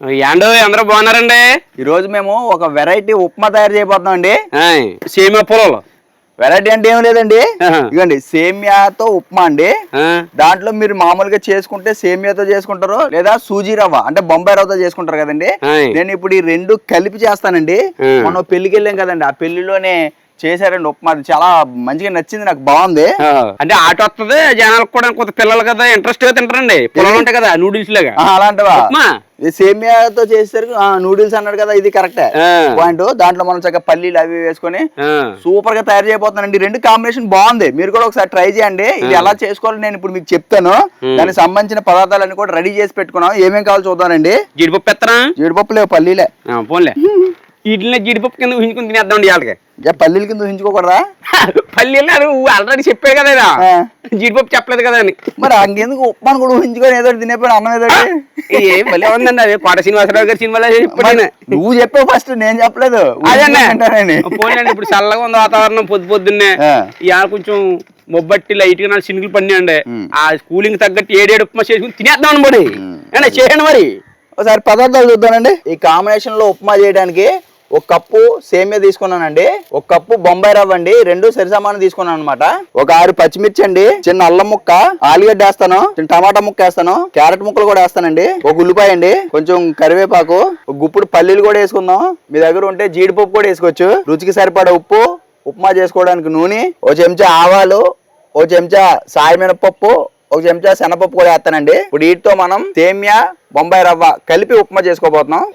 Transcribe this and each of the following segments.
యాండో అందరూ బాగున్నారండి. ఈ రోజు మేము ఒక వెరైటీ ఉప్మా తయారు చేయబోతున్నాం అండి. సేమియా పొలాలు వెరైటీ అంటే ఏం లేదండి, ఇదిగోండి సేమియాతో ఉప్మా అండి. దాంట్లో మీరు మామూలుగా చేసుకుంటే సేమియాతో చేసుకుంటారు, లేదా సూజీ రవ్వ అంటే బొంబాయి రవ్వతో చేసుకుంటారు కదండి. నేను ఇప్పుడు ఈ రెండు కలిపి చేస్తానండి. మనం పెళ్లికి వెళ్ళాం కదండి, ఆ పెళ్లిలోనే చేశారండి ఉప్మా. చాలా మంచిగా నచ్చింది, నాకు బాగుంది. అంటే ఆట వస్తుంది జనాలకు కూడా, కొంత పిల్లలు కదా ఇంట్రెస్ట్ గా తింటారండి. పొలాలు ఉంటాయి కదా నూడిల్స్ లాగా అలాంటివా. సేమియాతో చేసేసరికి నూడిల్స్ అన్నాడు కదా, ఇది కరెక్టే పాయింట్. దాంట్లో మనం చక్కగా పల్లీలు అవి వేసుకొని సూపర్ గా తయారు చేయబోతున్నానండి. రెండు కాంబినేషన్ బాగుంది, మీరు కూడా ఒకసారి ట్రై చేయండి. ఇది ఎలా చేసుకోవాలో నేను ఇప్పుడు మీకు చెప్తాను. దానికి సంబంధించిన పదార్థాలన్నీ కూడా రెడీ చేసి పెట్టుకున్నాం. ఏమేం కావాలో చూద్దానండి. జీడిపప్పు ఎత్తరా? జీడిపప్పు లేవు, పల్లీలే. పోన్లే, వీటిని జీడిపప్పు కింద ఊహించుకుని తినేద్దాం వాళ్ళకి. పల్లీల కింద ఊహించుకోకూడదా? పల్లీలు ఆల్రెడీ చెప్పే కదా, జీడిపప్పు చెప్పలేదు కదా అని. మరి అంకెందుకు ఉప్మాను కూడా ఊహించుకొని ఏదో తినేపోయిన అన్నం ఏదో ఏం మళ్ళీ ఉందండి. అది కోట శ్రీనివాసరావు గారి సినిమాలో చెప్పాను. నువ్వు చెప్పావు ఫస్ట్, నేను చెప్పలేదు. అదే పోలేండి. ఇప్పుడు చల్లగా ఉంది వాతావరణం, పొద్దున్నే ఇవాళ కొంచెం మొబ్బట్టి లైట్ గా చినుకులు పడినాయండి. ఆ కూలింగ్ తగ్గట్టు ఏడేడు ఉప్మా చేసుకుని తినేద్దాం అనబడి చేయండి. మరి ఒకసారి పదార్థాలు చూద్దానండి. ఈ కాంబినేషన్ లో ఉప్మా చేయడానికి ఒక కప్పు సేమియా తీసుకున్నానండి, ఒక కప్పు బొంబాయి రవ్వ అండి, రెండు సరిసమానం తీసుకున్నాను అనమాట. ఒక 6 పచ్చిమిర్చి అండి, చిన్న అల్లం ముక్క, ఆలుగడ్డ వేస్తాను, చిన్న టమాటా ముక్క వేస్తాను, క్యారెట్ ముక్కలు కూడా వేస్తానండి, ఒక ఉల్లిపాయ అండి, కొంచెం కరివేపాకు, ఒక గుప్పుడు పల్లీలు కూడా వేసుకుందాం. మీ దగ్గర ఉంటే జీడిపప్పు కూడా వేసుకోవచ్చు. రుచికి సరిపడా ఉప్పు, ఉప్మా చేసుకోవడానికి నూనె, ఒక చెంచా ఆవాలు, ఒక చెంచా సాయమినపప్పు, ఒక చెంచా శనగపప్పు కూడా వేస్తానండి. ఇప్పుడు వీటితో మనం సేమియా బొంబాయి రవ్వ కలిపి ఉప్మా చేసుకోబోతున్నాం.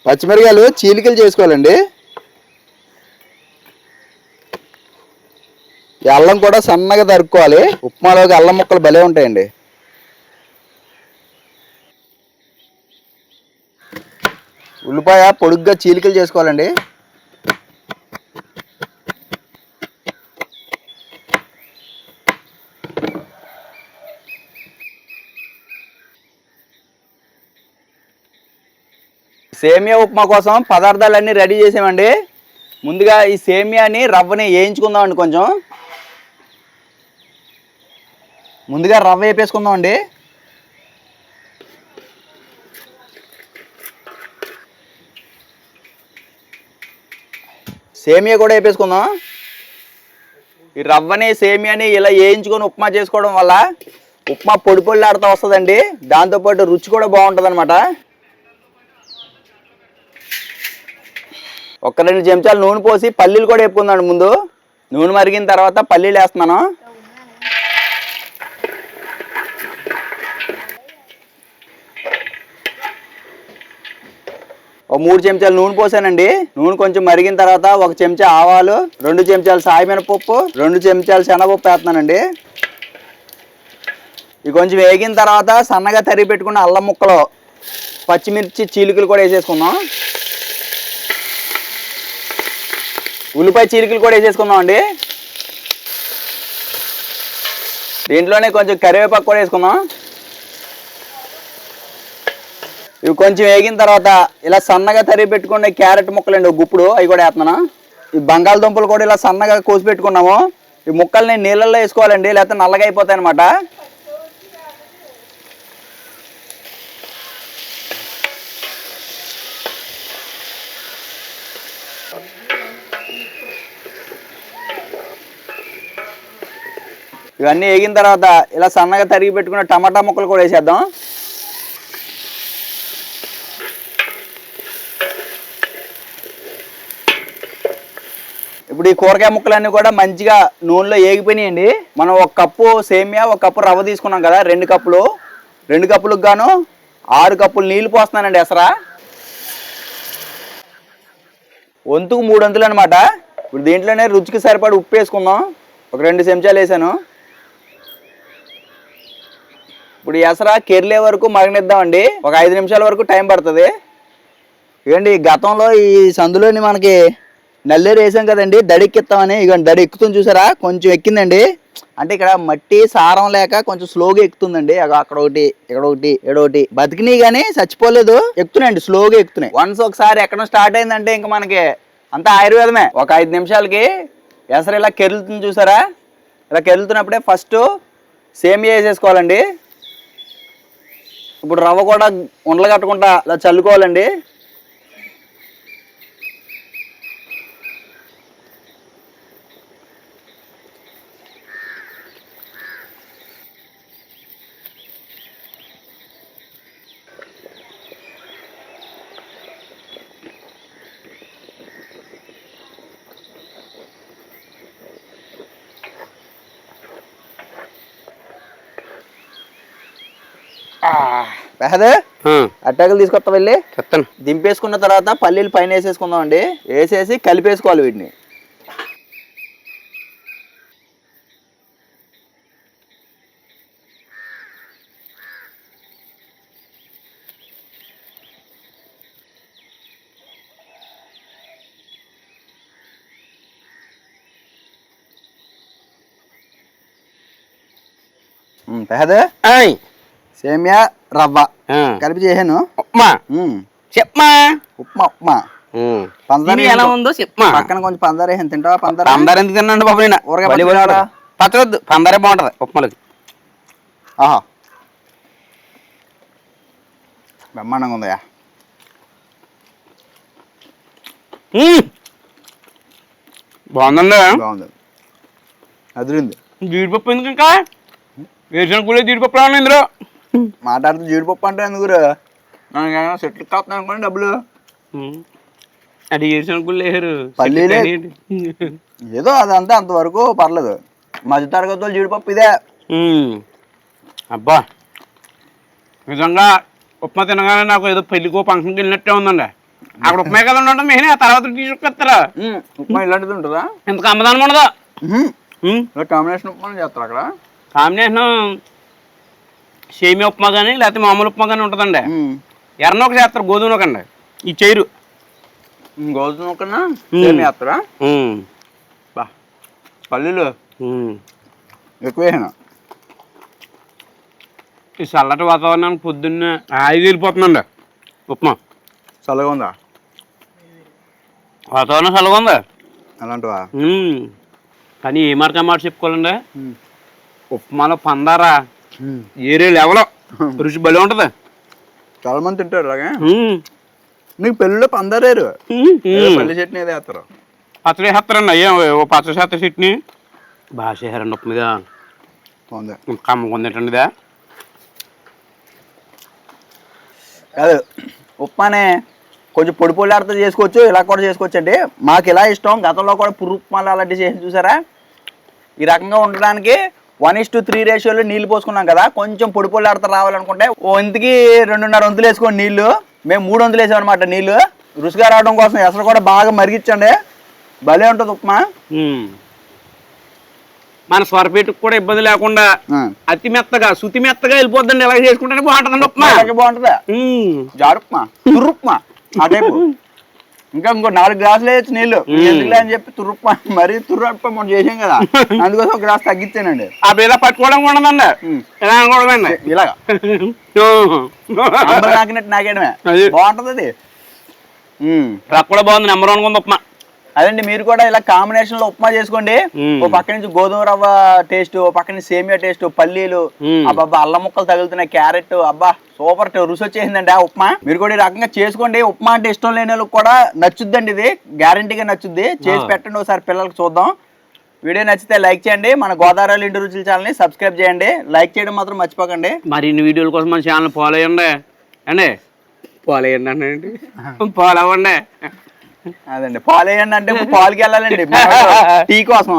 పచ్చిమిరకాయలు చీలికలు చేసుకోవాలండి. ఈ అల్లం కూడా సన్నగా తరుక్కోవాలి. ఉప్మాలోకి అల్లం ముక్కలు భలే ఉంటాయండి. ఉల్లిపాయ పొడుగ్గా చీలికలు చేసుకోవాలండి. సేమియా ఉప్మా కోసం పదార్థాలన్నీ రెడీ చేసామండి. ముందుగా ఈ సేమియాని రవ్వని వేయించుకుందామండి. కొంచెం ముందుగా రవ్వ వేపేసుకుందామండి. సేమియా కూడా వేపేసుకుందాం. ఈ రవ్వని సేమియాని ఇలా వేయించుకొని ఉప్మా చేసుకోవడం వల్ల ఉప్మా పొడి పొడిలాడుతూ వస్తుందండి. దాంతోపాటు రుచి కూడా బాగుంటుంది అనమాట. ఒక 2 చెంచాలు నూనె పోసి పల్లీలు కూడా వేపుకుందాం. ముందు నూనె మరిగిన తర్వాత పల్లీలు వేస్తున్నాను. ఒక 3 చెంచాలు నూనె పోసానండి. నూనె కొంచెం మరిగిన తర్వాత 1 చెంచా ఆవాలు, 2 చెంచాలు సాయమినపప్పు, 2 చెంచాలు శనగపప్పు వేస్తున్నానండి. ఇవి కొంచెం వేగిన తర్వాత సన్నగా తరిగి పెట్టుకున్న అల్లం ముక్కలు, పచ్చిమిర్చి చీలికలు కూడా వేసేసుకుందాం. ఉల్లిపాయ చీలికలు కూడా వేసేసుకుందాం అండి. దీంట్లోనే కొంచెం కరివేపాకు కూడా వేసుకుందాం. ఇవి కొంచెం వేగిన తర్వాత ఇలా సన్నగా తరిగి పెట్టుకున్న క్యారెట్ ముక్కలు అండి, ఒక గుప్పుడు అవి కూడా వేస్తున్నాను. ఈ బంగాళదుంపలు కూడా ఇలా సన్నగా కోసి పెట్టుకున్నాము. ఈ ముక్కల్ని నీళ్ళల్లో వేసుకోవాలండి, లేకపోతే నల్లగా అయిపోతాయి అనమాట. ఇవన్నీ వేగిన తర్వాత ఇలా సన్నగా తరిగి పెట్టుకున్న టమాటా ముక్కలు కూడా వేసేద్దాం. ఇప్పుడు ఈ కూరగాయ ముక్కలన్నీ కూడా మంచిగా నూనెలో వేగిపోయినాయండి. మనం 1 కప్పు సేమియా, 1 కప్పు రవ్వ తీసుకున్నాం కదా, 2 కప్పులు. 2 కప్పులకు గాను 6 కప్పులు నీళ్లు పోస్తున్నానండి. ఎసరా వంతుకు 3 వంతులు అనమాట. ఇప్పుడు దీంట్లోనే రుచికి సరిపడి ఉప్పు వేసుకుందాం. ఒక 2 చెంచాలు వేసాను. ఇప్పుడు ఎసరా కెర్లే వరకు మరగనిద్దామండి. ఒక 5 నిమిషాల వరకు టైం పడుతుంది. ఇదండి గతంలో ఈ సందులోని మనకి నల్లేరు వేసాం కదండి దడెక్కిస్తామని. ఇక దడి ఎక్కుతుంది చూసారా, కొంచెం ఎక్కిందండి. అంటే ఇక్కడ మట్టి సారం లేక కొంచెం స్లోగా ఎక్కుతుందండి. అక్కడ ఒకటి, ఇక్కడ ఒకటి, ఒకటి బతికినాయి కానీ చచ్చిపోలేదు, ఎక్కుతున్నాయండి, స్లోగా ఎక్కుతున్నాయి. వన్స్ ఒకసారి ఎక్కడ స్టార్ట్ అయిందంటే ఇంకా మనకి అంతా ఆయుర్వేదమే. ఒక 5 నిమిషాలకి ఎసరు ఇలా కెరులుతుంది చూసారా, ఇలా కెరులుతున్నప్పుడే ఫస్ట్ సేమియా వేసేసుకోవాలండి. ఇప్పుడు రవ్వ కూడా ఉండలు కట్టకుండా ఇలా చల్లుకోవాలండి. అట్టాకులు తీసుకొస్తా వెళ్ళి చెప్తాను. దింపేసుకున్న తర్వాత పల్లీలు పైన వేసేసుకుందాం అండి. వేసేసి కలిపేసుకోవాలి వీటిని. సేమియా రవ్వ కలిపి చేసాను. ఉప్మా చెప్పమా. ఉప్మా ఉప్మా పంచదార ఎలా ఉందో చెప్పమా. పక్కన కొంచెం పంచదార వేసాను. తింటావా పంచదార? పంచదార ఎందుకు తిన్నాండి బాబు, నేను పచ్చవద్దు, పంచదారే బాగుంటది ఉప్మాలకి. ఆహా బ్రహ్మాండంగా ఉందయా. బాగుందండి, బాగుంది, అదిరింది. జీడిపప్పు ఎందుకు ఇంకా వేసిన కూడా జీడిపప్పు రావాలి ఇందులో. మాట్లాడుతూ జీడిపప్పు అంటే ఎందుకు సెట్లు కాపుతాను అనుకోండి డబ్బులు. అది వేసిన కూడా వేసారు పల్లీలే ఏదో అదంతా అంతవరకు పర్లేదు. మధ్య తరగతులు జీడిపప్పు ఇదే. అబ్బా నిజంగా ఉప్మా తినగానే నాకు ఏదో పెళ్లికో ఫంక్షన్కి వెళ్ళినట్టే ఉందండి. అక్కడ ఉప్మా కదా ఉండటం మెయిన్, ఆ తర్వాత తీసుకొస్తారా ఉప్మా ఇలాంటిది ఉంటుందా? ఇంతకు అమ్మదానం ఉండదు. కాంబినేషన్ ఉప్మా చేస్తారు అక్కడ. కాంబినేషన్ సేమియా ఉప్మా కానీ లేకపోతే మామూలు ఉప్మా కానీ ఉంటుందండి. ఎర్రనొక చేస్తారు, గోధుమ నొకండి ఈ చేయరు. గోధుమ నొక్కనా సేమియా చేస్తారా? బా పల్లీలు ఎక్కువేనా? ఈ చల్లటి వాతావరణానికి పొద్దున్నే హాయిగా వెళ్ళిపోతుందండి ఉప్మా. చల్లగా ఉందా వాతావరణం? చల్లగా ఉందా అలాంటివా? కానీ ఏ మాట మాట చెప్పుకోవాలండి, ఉప్మాలో పందారా ఏరే లెవెల్ రుచి భలే ఉంటది. చాలా మంది తింటారు అలాగే. నీకు పెళ్ళిలో పందారేరు పల్లి చట్నీ ఏదో వేస్తారు, పచ్చడి వేస్తారండి. అయ్యా ఓ పచ్చడి చేత చట్నీ బాగా చేశారండి. ఉప్పు మీద కమ్మ కొందేటండిదా కాదు. ఉప్మానే కొంచెం పొడి పొడిలాడితే చేసుకోవచ్చు, ఇలా కూడా చేసుకోవచ్చు అండి. మాకు ఇలా ఇష్టం. గతంలో కూడా పురుగు ఉప్మాలు అలాంటివి చేసి చూసారా. ఈ రకంగా ఉండడానికి 1:3 రేషియోలో నీళ్ళు పోసుకున్నాం కదా. కొంచెం పొడి పొడిలాడితే రావాలనుకుంటే ఓ ఇంటికి 2.5 వంతులు వేసుకోండి నీళ్ళు. మేము 3 వంతులు వేసాం అనమాట నీళ్ళు. రుచిగా రావడం కోసం ఎసరు కూడా బాగా మరిగించండి, భలే ఉంటుంది ఉప్మా. మన స్వరపేటకు కూడా ఇబ్బంది లేకుండా అతి మెత్తగా శుతి మెత్తగా వెళ్ళిపోద్దండి. ఎలా చేసుకుంటే బాగుంటుందండి ఉప్మా. బాగుంటుందా? జారుప్మా, తుర్రుప్మా ఆ టైపు. ఇంకా ఇంకో 4 గ్లాసులు వేయచ్చు నీళ్ళు. ఎందుకులే అని చెప్పి తుర్రుప్మా, మరీ తుర్రప్ప మనం చేసాం కదా, అందుకోసం 1 గ్లాస్ తగ్గించానండి. ఆ ఇలా పట్టుకోవడం ఉండదండి, ఇలా అనుకోవడమండి. ఇలాగా నాకినట్టు నాకేయడమే బాగుంటుంది. అది కూడా బాగుంది, నెంబర్ 1 ఉంది ఉప్మా. అదండి, మీరు కూడా ఇలా కాంబినేషన్ లో ఉప్మా చేసుకోండి. ఓ పక్క నుంచి గోధుమ రవ్వ టేస్ట్, ఓ పక్క నుంచి సేమియా టేస్ట్, పల్లీలు, అబ్బా అల్లం ముక్కలు తగులుతున్నాయి, క్యారెట్, అబ్బా సూపర్ రుచి వచ్చేసిందండి ఆ ఉప్మా. మీరు కూడా ఈ రకంగా చేసుకోండి. ఉప్మా అంటే ఇష్టం లేని వాళ్ళకి కూడా నచ్చుద్దండి, ఇది గ్యారంటీగా నచ్చుద్ది. చేసి పెట్టండి ఒకసారి పిల్లలకి చూద్దాం. వీడియో నచ్చితే లైక్ చేయండి. మన గోదావరి ఇంటి రుచుల ఛానల్ని సబ్స్క్రైబ్ చేయండి. లైక్ చేయడం మాత్రం మర్చిపోకండి. మరి ఇన్ని వీడియోల కోసం మన ఛానల్ ఫాలో అయ్యండి అండి. ఫాలో అయ్యండి అంటే ఫాలో అవ్వండి. అదండి, పాలు వేయండి అంటే పాలకి వెళ్ళాలండి టీ కోసం.